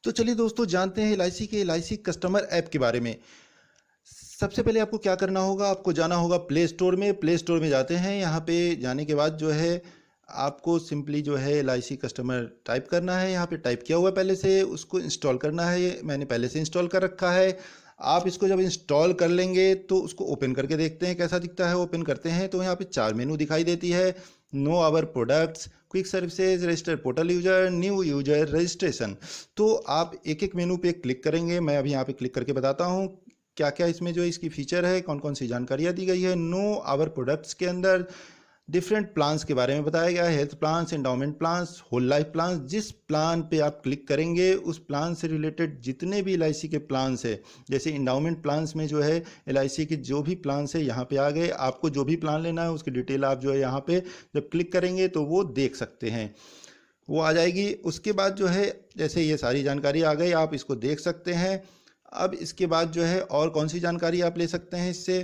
तो चलिए दोस्तों जानते हैं एलआईसी के एलआईसी कस्टमर ऐप के बारे में। सबसे पहले आपको क्या करना होगा, आपको जाना होगा प्ले स्टोर में। प्ले स्टोर में जाते हैं, यहाँ पे जाने के बाद जो है आपको सिंपली जो है एलआईसी कस्टमर टाइप करना है। यहाँ पे टाइप किया हुआ पहले से, उसको इंस्टॉल करना है। ये मैंने पहले से इंस्टॉल कर रखा है। आप इसको जब इंस्टॉल कर लेंगे तो उसको ओपन करके देखते हैं कैसा दिखता है। ओपन करते हैं तो यहाँ पे 4 मेनू दिखाई देती है। Know our products, quick services, register portal user, new user registration. तो आप एक एक मेनू पे क्लिक करेंगे। मैं अभी यहाँ पे क्लिक करके बताता हूँ क्या क्या इसमें जो इसकी फीचर है, कौन कौन सी जानकारियाँ दी गई है। नो आवर प्रोडक्ट्स के अंदर डिफरेंट प्लान्स के बारे में बताया गया है। Health plans, endowment plans, whole life plans. जिस प्लान पे आप क्लिक करेंगे उस प्लान से रिलेटेड जितने भी एलआईसी के प्लान्स है, जैसे एंडाउमेंट प्लान्स में जो है एलआईसी के जो भी प्लान्स है यहाँ पे आ गए। आपको जो भी प्लान लेना है उसकी डिटेल आप जो है यहाँ पे जब क्लिक करेंगे तो वो देख सकते हैं, वो आ जाएगी। उसके बाद जो है जैसे ये सारी जानकारी आ गई, आप इसको देख सकते हैं। अब इसके बाद जो है और कौन सी जानकारी आप ले सकते हैं इससे,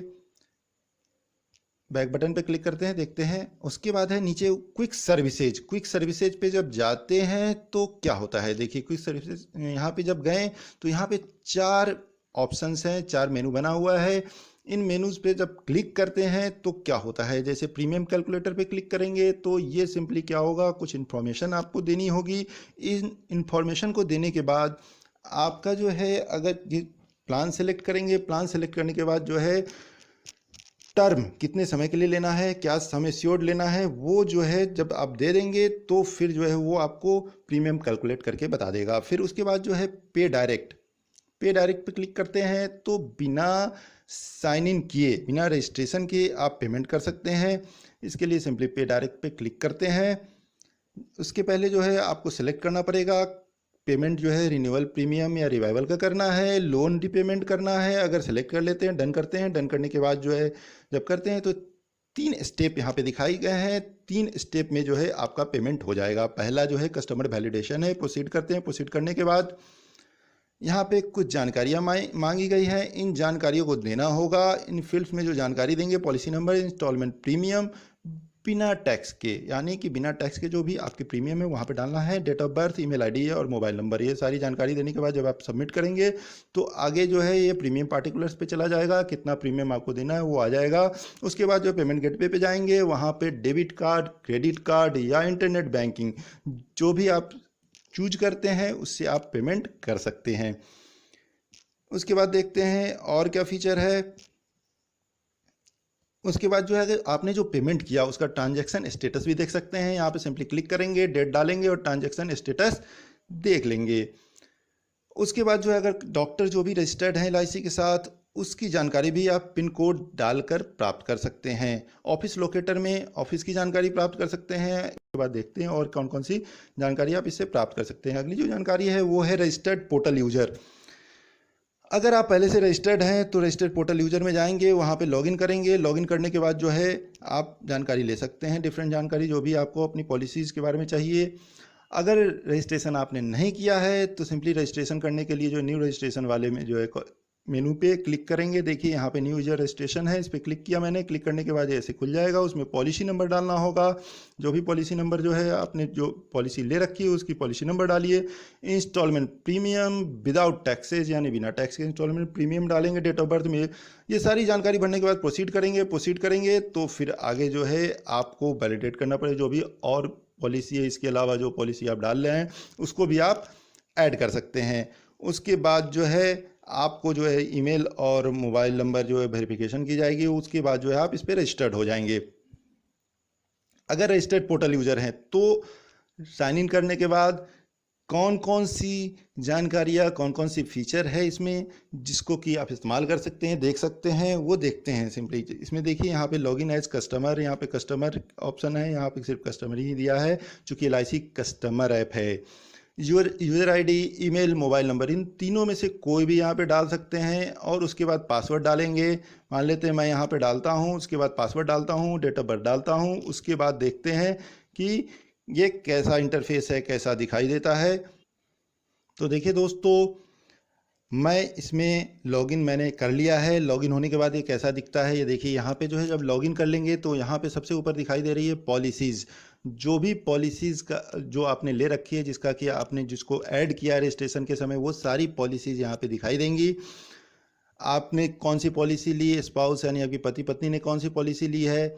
बैक बटन पे क्लिक करते हैं, देखते हैं। उसके बाद है नीचे क्विक सर्विसेज। क्विक सर्विसेज पे जब जाते हैं तो क्या होता है, देखिए क्विक सर्विसेज यहाँ पे जब गए तो यहाँ पे 4 ऑप्शंस हैं, 4 मेनू बना हुआ है। इन मेनूज पे जब क्लिक करते हैं तो क्या होता है, जैसे प्रीमियम कैलकुलेटर पे क्लिक करेंगे तो ये सिंपली क्या होगा, कुछ इन्फॉर्मेशन आपको देनी होगी। इन इन्फॉर्मेशन को देने के बाद आपका जो है, अगर ये प्लान सेलेक्ट करेंगे, प्लान सेलेक्ट करने के बाद जो है टर्म कितने समय के लिए लेना है, क्या समय श्योर्ड लेना है, वो जो है जब आप दे देंगे तो फिर जो है वो आपको प्रीमियम कैलकुलेट करके बता देगा। फिर उसके बाद जो है पे डायरेक्ट, पे डायरेक्ट पे क्लिक करते हैं तो बिना साइन इन किए, बिना रजिस्ट्रेशन किए आप पेमेंट कर सकते हैं। इसके लिए सिंपली पे डायरेक्ट पे क्लिक करते हैं। उसके पहले जो है आपको सेलेक्ट करना पड़ेगा पेमेंट जो है रिन्यूअल प्रीमियम या रिवाइवल का करना है, लोन रीपेमेंट करना है। अगर सेलेक्ट कर लेते हैं, डन करते हैं। डन करने के बाद जो है जब करते हैं तो 3 स्टेप यहाँ पे दिखाई गए हैं। 3 स्टेप में जो है आपका पेमेंट हो जाएगा। पहला जो है कस्टमर वैलिडेशन है, प्रोसीड करते हैं। प्रोसीड करने के बाद यहाँ पे कुछ जानकारियाँ मांगी गई हैं, इन जानकारियों को देना होगा। इन फील्ड्स में जो जानकारी देंगे, पॉलिसी नंबर, इंस्टॉलमेंट प्रीमियम, बिना टैक्स के, यानी कि बिना टैक्स के जो भी आपके प्रीमियम है वहाँ पे डालना है। Date of birth, email ID और मोबाइल नंबर, ये सारी जानकारी देने के बाद जब आप सबमिट करेंगे तो आगे जो है ये प्रीमियम पार्टिकुलर्स पे चला जाएगा, कितना प्रीमियम आपको देना है वो आ जाएगा। उसके बाद जो पेमेंट गेटवे पे जाएंगे, वहाँ पे डेबिट कार्ड, क्रेडिट कार्ड या इंटरनेट बैंकिंग जो भी आप चूज करते हैं उससे आप पेमेंट कर सकते हैं। उसके बाद देखते हैं और क्या फीचर है। उसके बाद जो है अगर आपने जो पेमेंट किया उसका ट्रांजैक्शन स्टेटस भी देख सकते हैं। यहाँ पे सिंपली क्लिक करेंगे, डेट डालेंगे और ट्रांजैक्शन स्टेटस देख लेंगे। उसके बाद जो है अगर डॉक्टर जो भी रजिस्टर्ड है एलआईसी के साथ, उसकी जानकारी भी आप पिन कोड डालकर प्राप्त कर सकते हैं। ऑफिस लोकेटर में ऑफिस की जानकारी प्राप्त कर सकते हैं। उसके बाद देखते हैं और कौन कौन सी जानकारी आप इससे प्राप्त कर सकते हैं। अगली जो जानकारी है वो है रजिस्टर्ड पोर्टल यूजर। अगर आप पहले से रजिस्टर्ड हैं तो रजिस्टर्ड पोर्टल यूजर में जाएंगे, वहाँ पे लॉगिन करेंगे। लॉगिन करने के बाद जो है आप जानकारी ले सकते हैं, डिफरेंट जानकारी जो भी आपको अपनी पॉलिसीज़ के बारे में चाहिए। अगर रजिस्ट्रेशन आपने नहीं किया है तो सिंपली रजिस्ट्रेशन करने के लिए जो न्यू रजिस्ट्रेशन वाले में जो है मेनू पे क्लिक करेंगे। देखिए यहाँ पे न्यू यूजर रजिस्ट्रेशन है, इस पर क्लिक किया मैंने। क्लिक करने के बाद ऐसे खुल जाएगा। उसमें पॉलिसी नंबर डालना होगा, जो भी पॉलिसी नंबर जो है आपने जो पॉलिसी ले रखी है उसकी पॉलिसी नंबर डालिए। इंस्टॉलमेंट प्रीमियम विदाउट टैक्सेज, यानी बिना टैक्स के इंस्टॉलमेंट प्रीमियम डालेंगे। डेट ऑफ बर्थ में ये सारी जानकारी भरने के बाद प्रोसीड करेंगे। प्रोसीड करेंगे तो फिर आगे जो है आपको वैलिडेट करना पड़ेगा, जो भी और पॉलिसी है इसके अलावा जो पॉलिसी आप डाल रहे हैं उसको भी आप ऐड कर सकते हैं। उसके बाद जो है आपको जो है ईमेल और मोबाइल नंबर जो है वेरिफिकेशन की जाएगी। उसके बाद जो है आप इस पर रजिस्टर्ड हो जाएंगे। अगर रजिस्टर्ड पोर्टल यूजर हैं तो साइन इन करने के बाद कौन कौन सी जानकारियाँ, कौन कौन सी फीचर है इसमें जिसको कि आप इस्तेमाल कर सकते हैं, देख सकते हैं, वो देखते हैं सिंपली। इसमें देखिए यहाँ पे लॉगिन एज कस्टमर, यहाँ पे कस्टमर ऑप्शन है। यहाँ पे सिर्फ कस्टमर ही दिया है चूँकि एलआईसी कस्टमर ऐप है। User ID, email, mobile number, इन तीनों में से कोई भी यहाँ पे डाल सकते हैं। और उसके बाद पासवर्ड डालेंगे। मान लेते हैं मैं यहाँ पे डालता हूँ, उसके बाद पासवर्ड डालता हूँ, डेट ऑफ बर्थ डालता हूँ। उसके बाद देखते हैं कि ये कैसा इंटरफेस है, कैसा दिखाई देता है। तो देखिए दोस्तों, मैं इसमें लॉगिन मैंने कर लिया है। लॉगिन होने के बाद ये कैसा दिखता है, ये देखिए यहाँ पे जो है जब लॉगिन कर लेंगे तो यहाँ पे सबसे ऊपर दिखाई दे रही है पॉलिसीज़। जो भी पॉलिसीज़ का जो आपने ले रखी है, जिसका कि आपने जिसको ऐड किया रजिस्ट्रेशन के समय, वो सारी पॉलिसीज़ यहाँ पे दिखाई देंगी। आपने कौन सी पॉलिसी ली, स्पाउस यानी आपकी पति पत्नी ने कौन सी पॉलिसी ली है,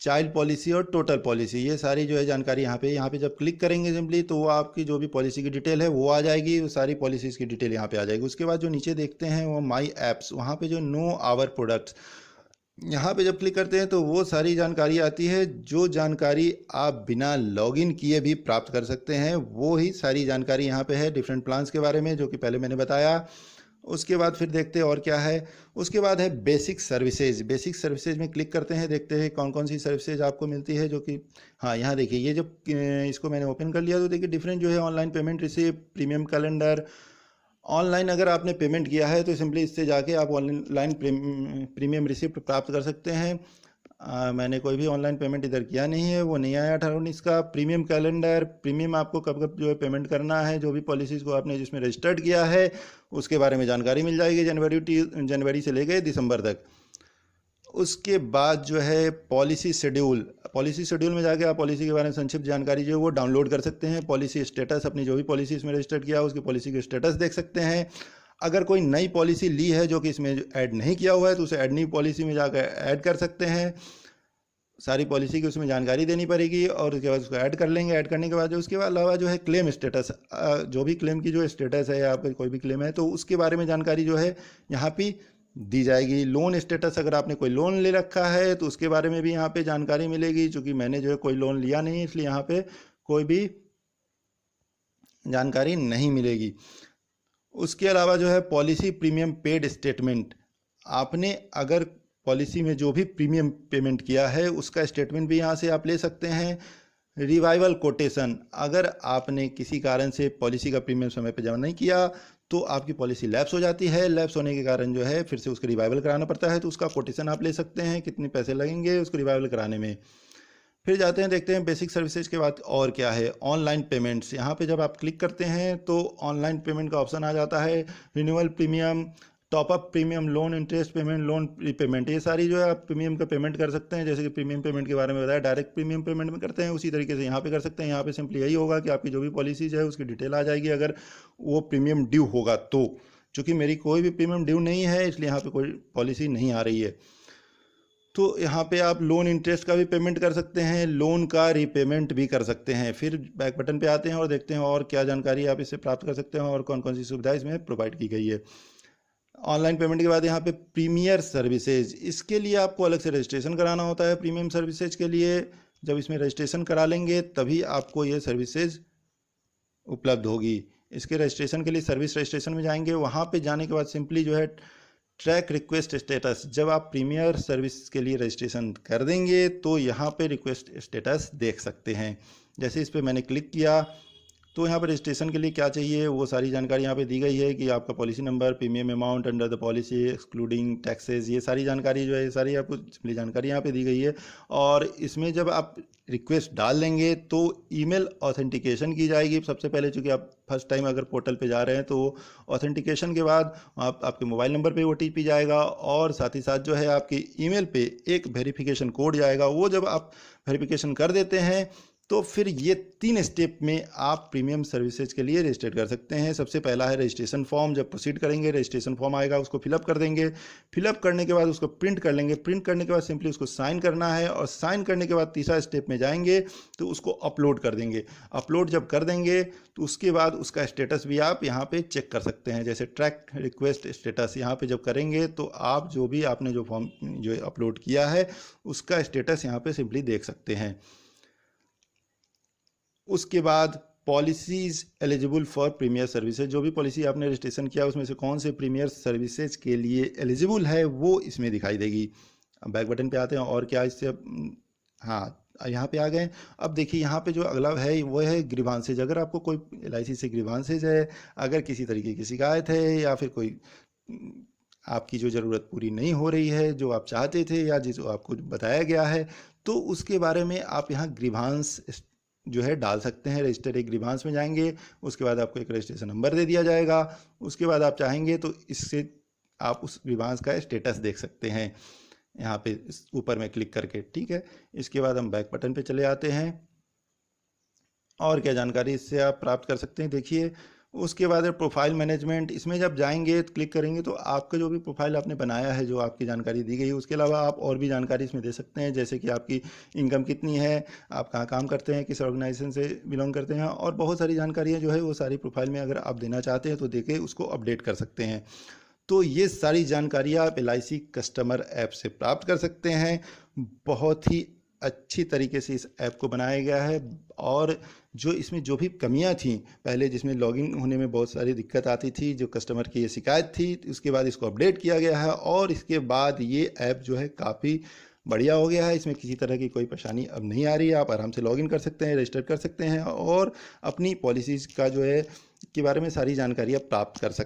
चाइल्ड पॉलिसी और टोटल पॉलिसी, ये सारी जो है जानकारी यहाँ पे जब क्लिक करेंगे सिंपली तो वो आपकी जो भी पॉलिसी की डिटेल है वो आ जाएगी, वो सारी पॉलिसीज़ की डिटेल यहाँ पे आ जाएगी। उसके बाद जो नीचे देखते हैं वो माई ऐप्स, वहाँ पे जो नो आवर प्रोडक्ट्स, यहाँ पे जब क्लिक करते हैं तो वो सारी जानकारी आती है, जो जानकारी आप बिना लॉगिन किए भी प्राप्त कर सकते हैं, वो ही सारी जानकारी यहाँ पे है डिफरेंट प्लान्स के बारे में, जो कि पहले मैंने बताया। उसके बाद फिर देखते हैं और क्या है। उसके बाद है बेसिक सर्विसेज। बेसिक सर्विसेज में क्लिक करते हैं, देखते हैं कौन कौन सी सर्विसेज आपको मिलती है, जो कि हाँ यहाँ देखिए, ये जब इसको मैंने ओपन कर लिया तो देखिए डिफरेंट जो है online payment receipt, premium calendar. Online अगर आपने पेमेंट किया है तो सिंपली इससे जाके आप ऑनलाइन प्रीमियम रिसिप्ट प्राप्त कर सकते हैं। मैंने कोई भी ऑनलाइन पेमेंट इधर किया नहीं है, वो नहीं आया 18-19 का। प्रीमियम कैलेंडर, प्रीमियम आपको कब कब जो है पेमेंट करना है, जो भी पॉलिसीज़ को आपने जिसमें रजिस्टर्ड किया है उसके बारे में जानकारी मिल जाएगी जनवरी से लेकर दिसंबर तक। उसके बाद जो है पॉलिसी शेड्यूल, पॉलिसी शेड्यूल में जाके आप पॉलिसी के बारे में संक्षिप्त जानकारी जो है वो डाउनलोड कर सकते हैं। पॉलिसी स्टेटस, अपनी जो भी पॉलिसी इसमें रजिस्टर्ड किया उसकी पॉलिसी के स्टेटस देख सकते हैं। अगर कोई नई पॉलिसी ली है जो कि इसमें ऐड नहीं किया हुआ है तो उसे ऐड नई पॉलिसी में जाकर ऐड कर सकते हैं। सारी पॉलिसी की उसमें जानकारी देनी पड़ेगी और उसके बाद उसको ऐड कर लेंगे। ऐड करने के बाद जो उसके अलावा जो है क्लेम स्टेटस, जो भी क्लेम की जो स्टेटस है, आपका कोई भी क्लेम है तो उसके बारे में जानकारी जो है यहाँ पे दी जाएगी। लोन स्टेटस, अगर आपने कोई लोन ले रखा है तो उसके बारे में भी यहाँ पे जानकारी मिलेगी। चूँकि मैंने जो है कोई लोन लिया नहीं, इसलिए यहाँ पे कोई भी जानकारी नहीं मिलेगी। उसके अलावा जो है पॉलिसी प्रीमियम पेड स्टेटमेंट, आपने अगर पॉलिसी में जो भी प्रीमियम पेमेंट किया है उसका स्टेटमेंट भी यहाँ से आप ले सकते हैं। रिवाइवल कोटेशन, अगर आपने किसी कारण से पॉलिसी का प्रीमियम समय पर जमा नहीं किया तो आपकी पॉलिसी लैप्स हो जाती है। लैप्स होने के कारण जो है फिर से उसको रिवाइवल कराना पड़ता है, तो उसका कोटेशन आप ले सकते हैं, कितने पैसे लगेंगे उसको रिवाइवल कराने में। फिर जाते हैं, देखते हैं बेसिक सर्विसेज के बाद और क्या है। ऑनलाइन पेमेंट्स, यहाँ पे जब आप क्लिक करते हैं तो ऑनलाइन पेमेंट का ऑप्शन आ जाता है। Renewal premium, top up premium, loan interest payment, loan repayment, ये सारी जो है आप प्रीमियम का पेमेंट कर सकते हैं। जैसे कि प्रीमियम पेमेंट के बारे में बताया, डायरेक्ट प्रीमियम पेमेंट में करते हैं, उसी तरीके से यहाँ पे कर सकते हैं। यहाँ पे सिंपली यही होगा कि आपकी जो भी पॉलिसीज है उसकी डिटेल आ जाएगी, अगर वो प्रीमियम ड्यू होगा तो। चूँकि मेरी कोई भी प्रीमियम ड्यू नहीं है इसलिए यहाँ पे कोई पॉलिसी नहीं आ रही है। तो यहाँ पे आप लोन इंटरेस्ट का भी पेमेंट कर सकते हैं, लोन का रीपेमेंट भी कर सकते हैं। फिर बैक बटन पे आते हैं और देखते हैं और क्या जानकारी आप इससे प्राप्त कर सकते हैं और कौन कौन सी सुविधा इसमें प्रोवाइड की गई है। ऑनलाइन पेमेंट के बाद यहाँ पे प्रीमियर सर्विसेज, इसके लिए आपको अलग से रजिस्ट्रेशन कराना होता है। प्रीमियम सर्विसेज के लिए जब इसमें रजिस्ट्रेशन करा लेंगे तभी आपको ये सर्विसेज उपलब्ध होगी। इसके रजिस्ट्रेशन के लिए सर्विस रजिस्ट्रेशन में जाएंगे, वहाँ पे जाने के बाद सिंपली जो है ट्रैक रिक्वेस्ट स्टेटस, जब आप प्रीमियर सर्विस के लिए रजिस्ट्रेशन कर देंगे तो यहाँ पे रिक्वेस्ट स्टेटस देख सकते हैं। जैसे इस पर मैंने क्लिक किया तो यहाँ पर रजिस्ट्रेशन के लिए क्या चाहिए वो सारी जानकारी यहाँ पे दी गई है कि आपका policy number, premium amount under the policy excluding taxes, ये सारी जानकारी जो है ये सारी आपको सिंपली जानकारी यहाँ पे दी गई है। और इसमें जब आप रिक्वेस्ट डाल देंगे तो ईमेल ऑथेंटिकेशन की जाएगी सबसे पहले, चूँकि आप फर्स्ट टाइम अगर पोर्टल पे जा रहे हैं तो ऑथेंटिकेशन के बाद आपके मोबाइल नंबर पे OTP जाएगा और साथ ही साथ जो है आपकी ईमेल पे एक वेरिफिकेशन कोड जाएगा। वो जब आप वेरिफिकेशन कर देते हैं तो फिर ये 3 स्टेप में आप प्रीमियम सर्विसेज के लिए रजिस्टर कर सकते हैं। सबसे पहला है रजिस्ट्रेशन फॉर्म, जब प्रोसीड करेंगे रजिस्ट्रेशन फॉर्म आएगा उसको फिलअप कर देंगे। फिलअप करने के बाद उसको प्रिंट कर लेंगे, प्रिंट करने के बाद सिंपली उसको साइन करना है और साइन करने के बाद तीसरा स्टेप में जाएंगे तो उसको अपलोड कर देंगे। अपलोड जब कर देंगे तो उसके बाद उसका स्टेटस भी आप यहाँ पे चेक कर सकते हैं। जैसे ट्रैक रिक्वेस्ट स्टेटस यहाँ पे जब करेंगे तो आप जो भी आपने जो फॉर्म जो अपलोड किया है उसका स्टेटस यहाँ पे सिंपली देख सकते हैं। उसके बाद policies eligible for premier services, जो भी पॉलिसी आपने रजिस्ट्रेशन किया उसमें से कौन से प्रीमियर सर्विसेज के लिए एलिजिबल है वो इसमें दिखाई देगी। अब बैक बटन पे आते हैं और क्या इससे हाँ यहाँ पे आ गए। अब देखिए यहाँ पे जो अगला है वो है ग्रीवांसेज। अगर आपको कोई LIC से ग्रीवांसेज है, अगर किसी तरीके की शिकायत है या फिर कोई आपकी जो ज़रूरत पूरी नहीं हो रही है जो आप चाहते थे या जिस आपको बताया गया है, तो उसके बारे में आप यहाँ ग्रीवांस जो है डाल सकते हैं। रजिस्टर एक ग्रीवांस में जाएंगे, उसके बाद आपको एक रजिस्ट्रेशन नंबर दे दिया जाएगा। उसके बाद आप चाहेंगे तो इससे आप उस ग्रीवांस का स्टेटस देख सकते हैं यहाँ पे इस ऊपर में क्लिक करके। ठीक है, इसके बाद हम बैक बटन पे चले आते हैं और क्या जानकारी इससे आप प्राप्त कर सकते हैं देखिए। उसके बाद प्रोफाइल मैनेजमेंट, इसमें जब जाएंगे क्लिक करेंगे तो आपका जो भी प्रोफाइल आपने बनाया है, जो आपकी जानकारी दी गई है, उसके अलावा आप और भी जानकारी इसमें दे सकते हैं, जैसे कि आपकी इनकम कितनी है, आप कहाँ काम करते हैं, किस ऑर्गेनाइजेशन से बिलोंग करते हैं, और बहुत सारी जानकारियाँ जो है वो सारी प्रोफाइल में अगर आप देना चाहते हैं तो देके उसको अपडेट कर सकते हैं। तो ये सारी जानकारियाँ आप LIC कस्टमर ऐप से प्राप्त कर सकते हैं। बहुत ही अच्छी तरीके से इस ऐप को बनाया गया है, और जो इसमें जो भी कमियां थी पहले, जिसमें लॉगिन होने में बहुत सारी दिक्कत आती थी, जो कस्टमर की ये शिकायत थी, उसके बाद इसको अपडेट किया गया है और इसके बाद ये ऐप जो है काफ़ी बढ़िया हो गया है। इसमें किसी तरह की कोई परेशानी अब नहीं आ रही है। आप आराम से लॉगिन कर सकते हैं, रजिस्टर कर सकते हैं और अपनी पॉलिसीज़ का जो है के बारे में सारी जानकारियाँ प्राप्त कर सकते हैं।